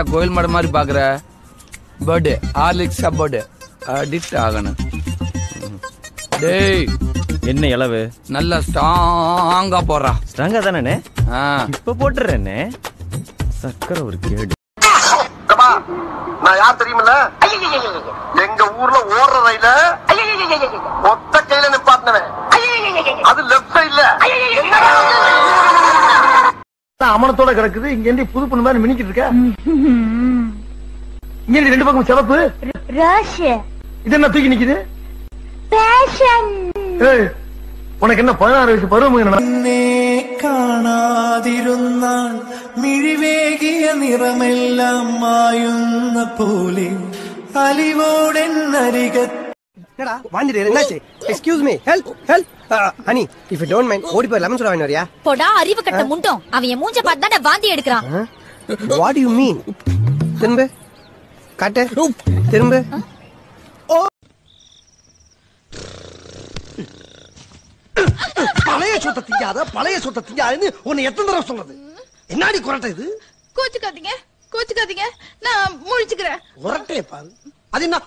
என்னடா கோயில் மாடு மாதிரி பாக்குற? பர்த்டே ஹார்லிக்ஸ் பர்த்டே அடிக்ட் ஆகணும். டேய் என்ன இளவு நல்லா ஸ்ட்ராங்கா போடுறா. ஸ்ட்ராங்கா தானே? இப்ப போட்டுறேன்னு சக்கரை ஒரு கேடு. நான் யார் தெரியுமில்ல? எங்க ஊர்ல ஓடுற ரயில ஒத்த கையில நிப்பாட்டினவன். அது லெப்ட் சைடுல அமனத்தோட கிடக்குது. இங்க இருந்து புது பொண்ணு மாதிரி மினிக்கிட்டு இருக்க. இங்க ரெண்டு பக்கம் சிவப்பு இது என்ன தூக்கி நிக்குது? உனக்கு என்ன 16 வயசு பருவம்? കാണാതിരുന്നാൽ മിഴിവേകിയ നിറമെല്ലാം മായുന്ന പോലെ അലിവോടെന്നരികത്ത്. என்னடா வாந்திரே என்னாச்சு? Excuse me, help help. Honey if you don't mind ஓடி போய் லெமன் சோடா வாங்கி வரியா? போடா அறிவு கட்ட முண்டோம். அவன் என் மூஞ்ச பார்த்து தான் வாந்தி எடுக்கறான். What do you mean? திரும்ப காட்டு திரும்ப. பழைய சொத்தை திங்காத பழைய சொத்தை திங்காதுன்னு உன்னை எத்தனை தடவை சொல்றது? என்னடி குரட்டை இது? கோச்சுக்காதீங்க கோச்சுக்காதீங்க, நான் முழிச்சுக்கிறேன். குரட்டையை பாரு. அது என்ன?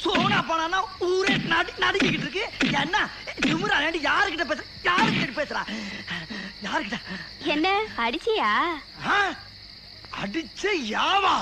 சோனா பணம் ஊரே நடுக்கிட்டு இருக்கு. என்ன திமுறா? யாருக்கிட்ட பேசுற? யாருக்கிட்ட பேசுறா? யாருக்கிட்ட? என்ன அடிச்சியா? அடிச்ச யாவா?